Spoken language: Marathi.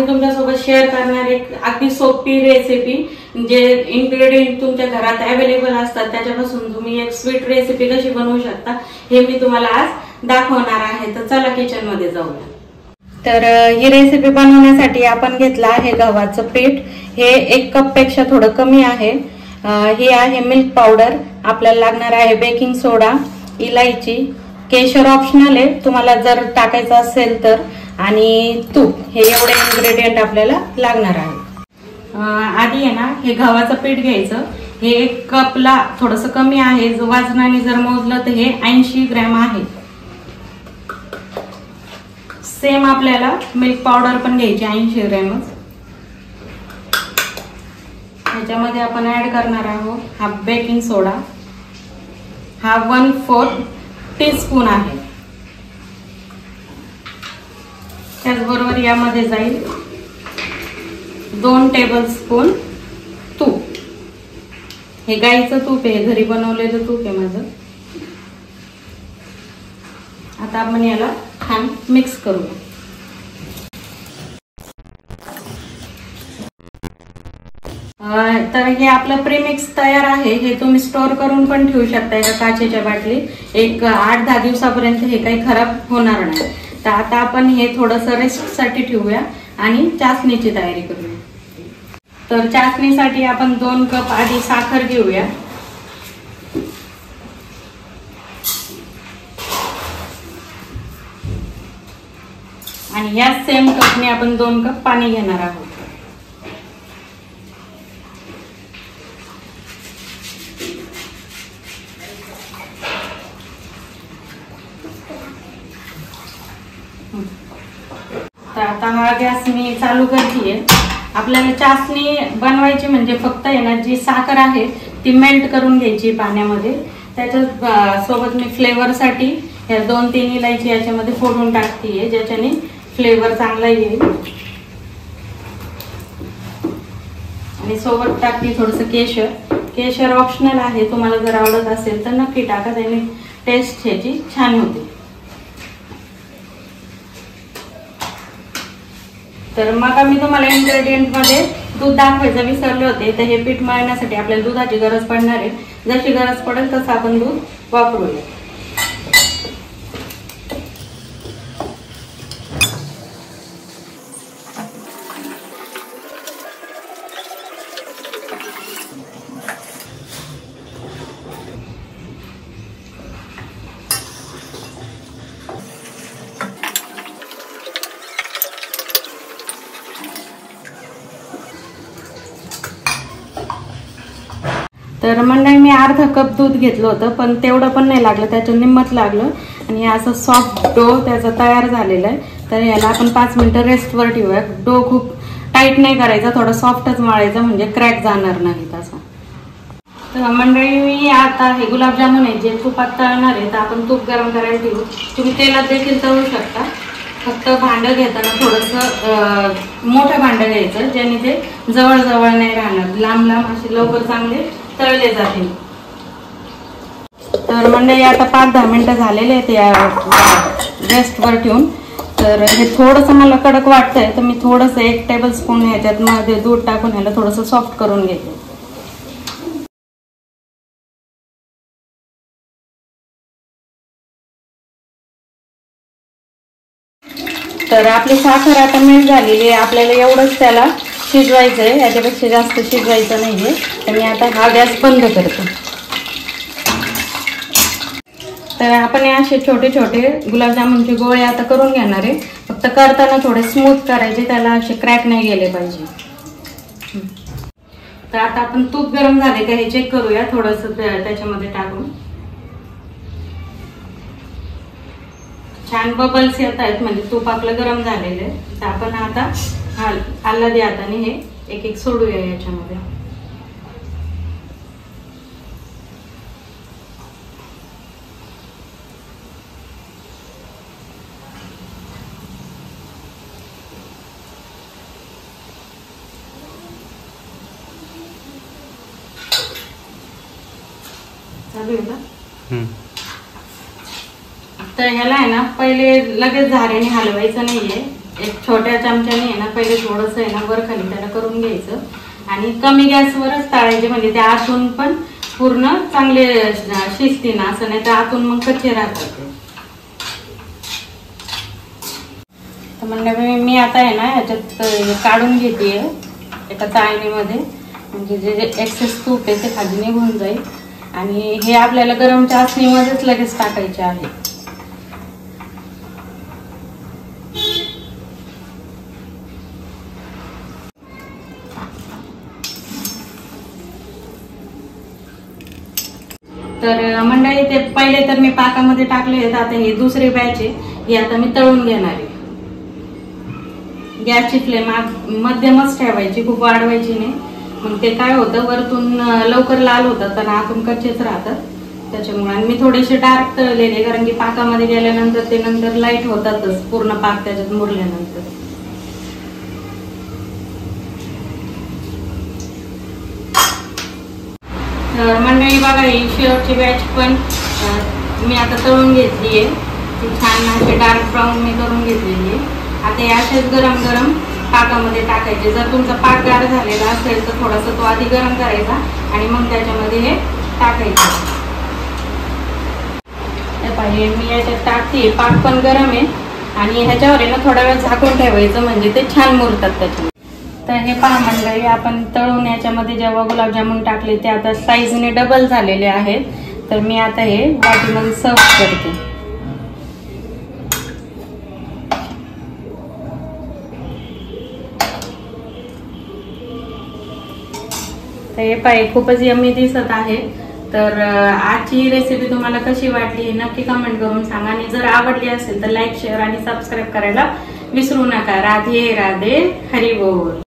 मी तुमच्यासोबत शेअर करणार एक अगदी सोपी रेसिपी, जे इन्ग्रेडियंट तुमच्या घरात अवेलेबल असतात त्याच्यापासून तुम्ही एक स्वीट रेसिपी कशी बनवू शकता हे मी तुम्हाला आज दाखवणार आहे। तर चला किचन मध्ये जाऊया। तर ही रेसिपी बनवण्यासाठी आपण घेतलं आहे गव्हाचं पीठ, हे 1 कप पेक्षा थोडं कमी आहे। ही आहे मिल्क पावडर, आपल्याला लागणार आहे बेकिंग सोडा, इलायची, केशर ऑप्शनल आहे तुम्हाला जर टाकायचं असेल तर, आणि तूप, हे एवढे इन्ग्रेडियंट आपल्याला लागणार आहे। आधी आहे ना हे गव्हाचं पीठ घ्यायचं, हे 1 कपला थोडंसं कमी आहे, जो वजनाने जर मोजलं तर हे 80 ग्रॅम आहे। सेम आपल्याला मिल्क पावडर पण घ्यायची 80 ग्रॅमच। ह्याच्यामध्ये आपण ऍड करणार आहोत हा बेकिंग सोडा, हा 1/4 टीस्पून आहे। त्याचबरोबर यामध्ये जाईल 2 टेबलस्पून तूप, हे गाईचं तूप आहे, घरी बनवलेलं तूप आहे माझं। आता आपण याला छान मिक्स करूया। तर हे आपलं प्रीमिक्स तयार आहे, हे तुम्ही स्टोर करून पण ठेवू शकता एका काचेच्या बाटलीत, एक 8-10 दिवसापर्यंत हे काही खराब होणार नाही। तर आता आपण हे थोडंसं रेस्ट साठी ठेवूया आणि चासणीची तयारी करूया। तर चासणीसाठी आपण 2 कप आधी साखर घेऊया, आणि या सेम कपने आपण 2 कप पाणी घेणार आहोत। तर आता हा गॅस मी चालू करतेय। आपल्याला चासणी बनवायची म्हणजे फक्त आहे ना जी साखर आहे ती मेल्ट करून घ्यायची पाण्यामध्ये, त्याच्या सोबत मी फ्लेवर साठी ह्या 2-3 इलायची याच्यामध्ये फोडून टाकतेय, ज्याच्याने फ्लेवर चांगला येईल। आणि सोबत टाकते थोडंसं केशर, केशर ऑप्शनल आहे, तुम्हाला जर आवडत असेल तर नक्की टाका, त्याने टेस्ट ह्याची छान होते। तर मग मी तुम्हाला इन्ग्रेडियंट मध्ये दूध दाखवायचं विसरले होते, तर हे पीठ मळण्यासाठी आपल्याला दुधाची गरज पडणार आहे, जशी गरज पडेल तसं आपण दूध वापरूया। तर मंडळी मी अर्धा कप दूध घेतलं होतं, पण तेवढं पण नाही लागलं, त्याच्या निम्मत लागलं, आणि असं सॉफ्ट डो त्याचा तयार झालेला आहे। तर याला आपण 5 मिनिटं रेस्टवर ठेवूया। डो खूप टाईट नाही करायचा, थोडा सॉफ्टच मळायचा म्हणजे क्रॅक जाणार नाही तसा। तर मंडळी मी आता हे गुलाबजामुन आहे जे तुपात तळणार आहे, तर आपण तूप गरम करायला ठेवू, तुम्ही तेलात देखील तळू शकता। फक्त भांडं घेताना थोडंसं मोठं भांडं घ्यायचं, ज्याने ते जवळ जवळ नाही राहणार, लांब लांब असे लवकर चांगले तळले जातील। तर मंडळी आता 5-10 मिनिटं झालेले आहेत या रेस्टवर ठेवून। तर हे थोडंसं मला कडक वाटतंय, तर मी थोडंसं 1 टेबलस्पून ह्याच्यात मध्ये दूध टाकून ह्याला थोडंसं सॉफ्ट करून घेते। तर आपली साखर आता मेल्ट झालेली आहे, आपल्याला एवढंच त्याला शिजवायचं आहे, याच्यापेक्षा जास्त शिजवायचं नाहीये। तर मी आता हा गॅस बंद करते। तर आपण असे छोटे छोटे गुलाबजामुनचे गोळे आता करून घेणार आहे, फक्त करताना थोडे स्मूथ करायचे, त्याला असे क्रॅक नाही गेले पाहिजे। तर आता आपण तूप गरम झाले का हे चेक करूया थोडंसं त्याच्यामध्ये टाकून। छान बबल्स येत आहेत, म्हणजे तूप आपलं गरम झालेलं आहे। तर आपण आता आल्हादी हाताने हे एक एक सोडूया याच्यामध्ये। चालू आहे का? तर ह्याला आहे ना पहिले लगेच झाऱ्याने हलवायचं नाहीये, एक छोट्या चमच्याने आहे ना पहिले थोडंसं आहे ना वर खाली त्याला करून घ्यायचं आणि कमी गॅसवरच तळायचे, म्हणजे त्या आतून पण पूर्ण चांगले शिजतील ना, असं नाही तर आतून मग कच्चे राहतात ते. तर म्हणजे मी आता आहे ना ह्याच्यात काढून घेते एका चाळणीमध्ये, म्हणजे जे एक्सेस तूप आहे ते खाली निघून जाईल. आणि हे आपल्याला गरम चासणीमध्येच लगेच टाकायचे आहे. तर मंडळी ते पहिले तर मी पाकामध्ये टाकले, आता हे दुसरी बॅच आहे, ही आता मी तळून घेणार आहे. गॅसची फ्लेम मध्यमच ठेवायची, खूप वाढवायची नाही, मग ते काय होतं वरतून लवकर लाल होतात आणि आतून कच्चेच राहतात त्याच्यामुळे. आणि मी थोडेसे डार्क तळलेले, कारण की पाकामध्ये गेल्यानंतर ते नंतर लाईट होतातच पूर्ण पाक त्याच्यात मुरल्यानंतर. तर मंडळी बघा, ही शेवटची बॅच पण मी आता तळून घेतली आहे, ती छान अशी डार्क ब्राऊन मी करून घेतलेली आहे. आता हे असेच गरम गरम पाकामध्ये टाकायचे. जर तुमचा पाक गार झालेला असेल तर थोडासा तो आधी गरम करायचा आणि मग त्याच्यामध्ये हे टाकायचं. हे पाहिजे मी याच्यात टाकते, पाक पण गरम आहे आणि ह्याच्यावर आहे ना थोडा वेळ झाकून ठेवायचं, म्हणजे ते छान मुरतात त्याच्यामध्ये. तर हे पहा मंडळी, आपण तळून याच्यामध्ये जेव्हा गुलाबजामुन टाकले ते आता साईजने डबल झालेले आहेत. तर मी आता हे वाटीमध्ये सर्व करते. तर हे पाहे खूपच यम्मी दिसत आहे. तर आजची रेसिपी तुम्हाला कशी वाटली हे नक्की कमेंट करून सांगा. आणि जर आवडली असेल तर लाईक, शेअर आणि सबस्क्राईब करायला विसरू नका. राधे राधे, हरी बोल.